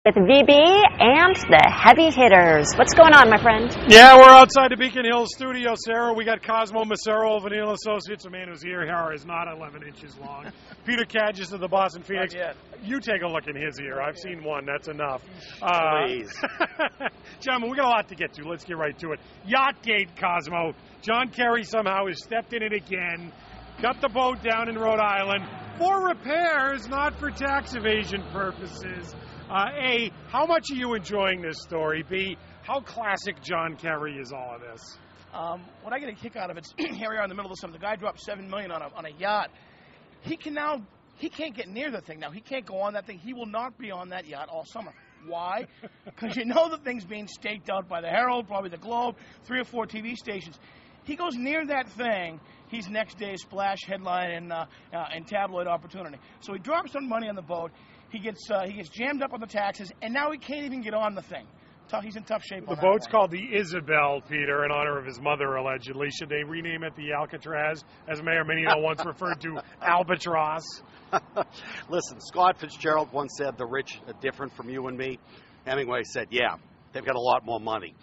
With VB and the heavy hitters. What's going on, my friend? Yeah, we're outside the Beacon Hill studio, Sarah. We got Cosmo Macero Jr. Associates, a man whose ear hair is not 11 inches long. Peter Cadges of the Boston Phoenix. You take a look in his ear. I've seen one. That's enough. Please. Gentlemen, we got a lot to get to. Let's get right to it. Yachtgate, Cosmo. John Kerry somehow has stepped in it again. Got the boat down in Rhode Island for repairs, not for tax evasion purposes. A, how much are you enjoying this story? B, how classic John Kerry is all of this? What I get a kick out of it, here we are in the middle of something. The guy dropped $7 million on a yacht. He can't get near the thing now. He can't go on that thing. He will not be on that yacht all summer. Why? Because you know the thing's being staked out by the Herald, probably the Globe, 3 or 4 TV stations. He goes near that thing, he's next day's splash headline and tabloid opportunity. So he drops some money on the boat. He gets jammed up on the taxes, and now he can't even get on the thing. He's in tough shape. The boat's called the Isabel, Peter, in honor of his mother, allegedly. Should they rename it the Alcatraz, as Mayor Menino once referred to Albatross? Listen, Scott Fitzgerald once said the rich are different from you and me. Hemingway said, yeah, they've got a lot more money.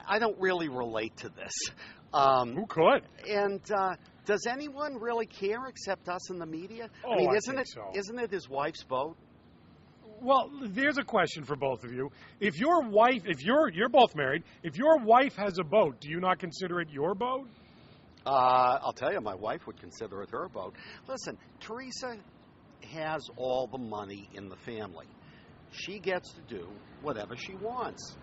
I don't really relate to this. Who could? And does anyone really care except us in the media? Oh, I mean, isn't it his wife's boat? Well, there's a question for both of you. If your wife, you're both married, if your wife has a boat, do you not consider it your boat? I'll tell you, my wife would consider it her boat. Listen, Teresa has all the money in the family. She gets to do whatever she wants.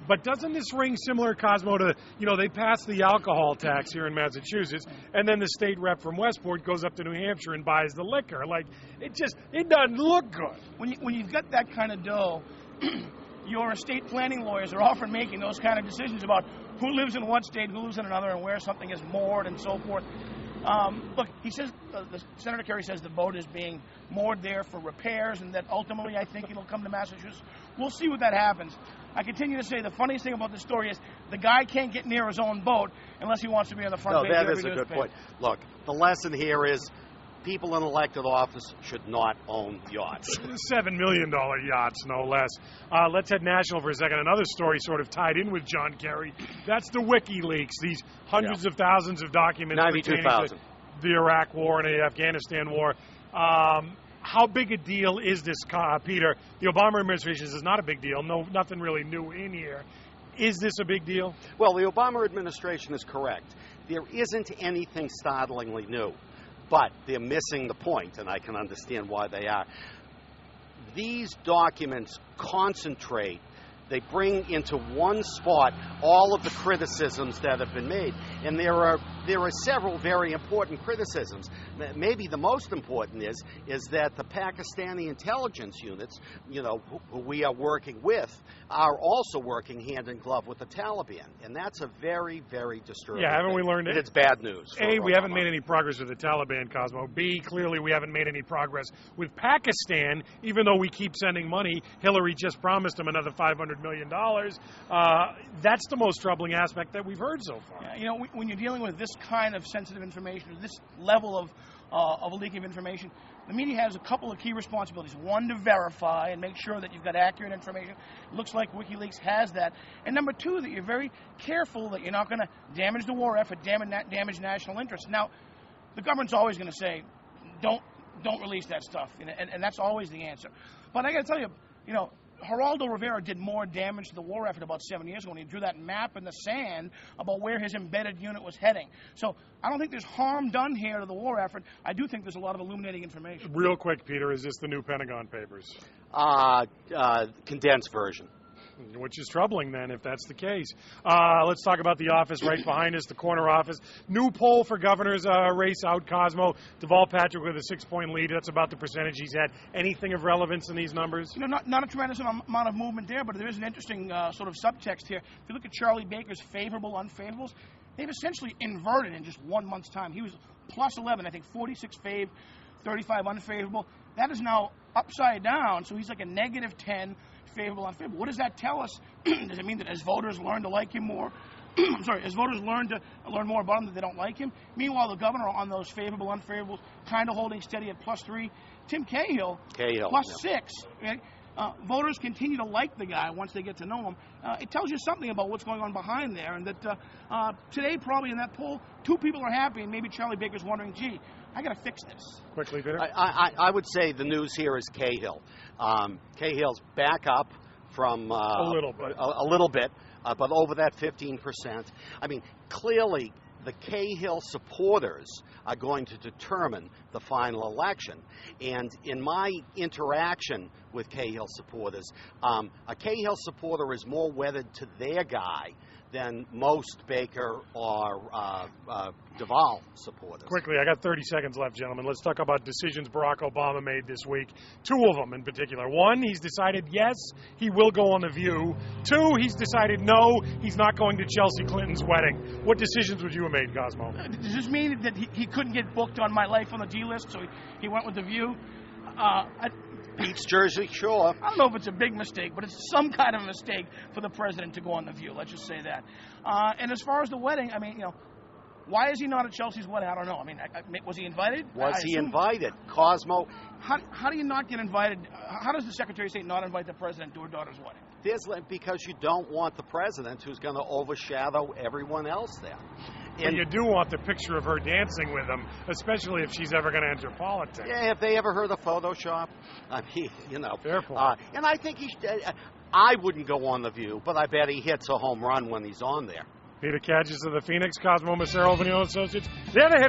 But doesn't this ring similar, Cosmo, to, they passed the alcohol tax here in Massachusetts, and then the state rep from Westport goes up to New Hampshire and buys the liquor? Like, it doesn't look good. When you've got that kind of dough, your estate planning lawyers are often making those kind of decisions about who lives in one state, who lives in another, and where something is moored and so forth. Look, he says, Senator Kerry says the boat is being moored there for repairs, and that ultimately I think it'll come to Massachusetts. We'll see what that happens. I continue to say the funniest thing about this story is the guy can't get near his own boat unless he wants to be on the front page of every newspaper. No, that is a good point. Look, the lesson here is people in elected office should not own yachts. $7 million yachts, no less. Let's head national for a second. Another story sort of tied in with John Kerry. That's the WikiLeaks, these hundreds of thousands of documents 92,000. pertaining to the Iraq War and the Afghanistan War. How big a deal is this, Peter? The Obama administration says it's not a big deal. No, nothing really new in here. Is this a big deal? Well, the Obama administration is correct. There isn't anything startlingly new, but they're missing the point, and I can understand why they are. These documents concentrate. They bring into one spot all of the criticisms that have been made. And there are several very important criticisms. Maybe the most important is that the Pakistani intelligence units, who we are working with, are also working hand in glove with the Taliban. And that's a very, very disturbing thing. Haven't we learned it? It's bad news. A, we haven't made any progress with the Taliban, Cosmo. B, clearly we haven't made any progress with Pakistan, even though we keep sending money. Hillary just promised them another $500 million. That's the most troubling aspect that we've heard so far. Yeah, when you're dealing with this kind of sensitive information, this level of a leak of information, the media has a couple of key responsibilities. One, to verify and make sure that you've got accurate information. It looks like WikiLeaks has that. And number two, that you're very careful that you're not going to damage the war effort, damage national interest. Now, the government's always going to say, don't release that stuff, and that's always the answer. But I got to tell you, Geraldo Rivera did more damage to the war effort about 7 years ago when he drew that map in the sand about where his embedded unit was heading. So I don't think there's harm done here to the war effort. I do think there's a lot of illuminating information. Real quick, Peter, is this the new Pentagon Papers? Condensed version. Which is troubling, then, if that's the case. Let's talk about the office right behind us, the corner office. New poll for governor's race out, Cosmo. Deval Patrick with a 6-point lead. That's about the percentage he's had. Anything of relevance in these numbers? Not a tremendous amount of movement there, but there is an interesting sort of subtext here. If you look at Charlie Baker's favorable, unfavorables, they've essentially inverted in just 1 month's time. He was plus 11, I think 46 fav, 35 unfavorable. That is now upside down, so he's like a negative 10 favorable, unfavorable. What does that tell us? Does it mean that as voters learn to like him more, as voters learn more about him, that they don't like him? Meanwhile, the governor on those favorable, unfavorables, kind of holding steady at plus 3, Tim Cahill, plus 6. Okay? Voters continue to like the guy once they get to know him. It tells you something about what's going on behind there, and that today probably in that poll, 2 people are happy, and maybe Charlie Baker's wondering, gee, I got to fix this. Quickly, Peter. I would say the news here is Cahill. Cahill's back up from a little bit, but over that 15%. I mean, clearly the Cahill supporters are going to determine the final election. And in my interaction with Cahill supporters, a Cahill supporter is more wedded to their guy than most Baker or Duvall supporters. Quickly, I got 30 seconds left, gentlemen. Let's talk about decisions Barack Obama made this week. 2 of them in particular. 1, he's decided, yes, he will go on The View. 2, he's decided, no, he's not going to Chelsea Clinton's wedding. What decisions would you have made, Cosmo? Does this mean that he couldn't get booked on My Life on the D list, so he went with The View? Beats Jersey Shore. I don't know if it's a big mistake, but it's some kind of mistake for the president to go on The View. Let's just say that. And as far as the wedding, I mean, why is he not at Chelsea's wedding? I don't know. I mean, was he invited? Was he invited? Cosmo. How do you not get invited? How does the Secretary of State not invite the president to her daughter's wedding? Because you don't want the president who's going to overshadow everyone else there. And you do want the picture of her dancing with him, especially if she's ever going to enter politics. Yeah, have they ever heard of Photoshop? I mean, Fair point. And I think I wouldn't go on The View, but I bet he hits a home run when he's on there. Peter Kadges of the Phoenix, Cosmo Macero Jr. Associates. They're the hitters.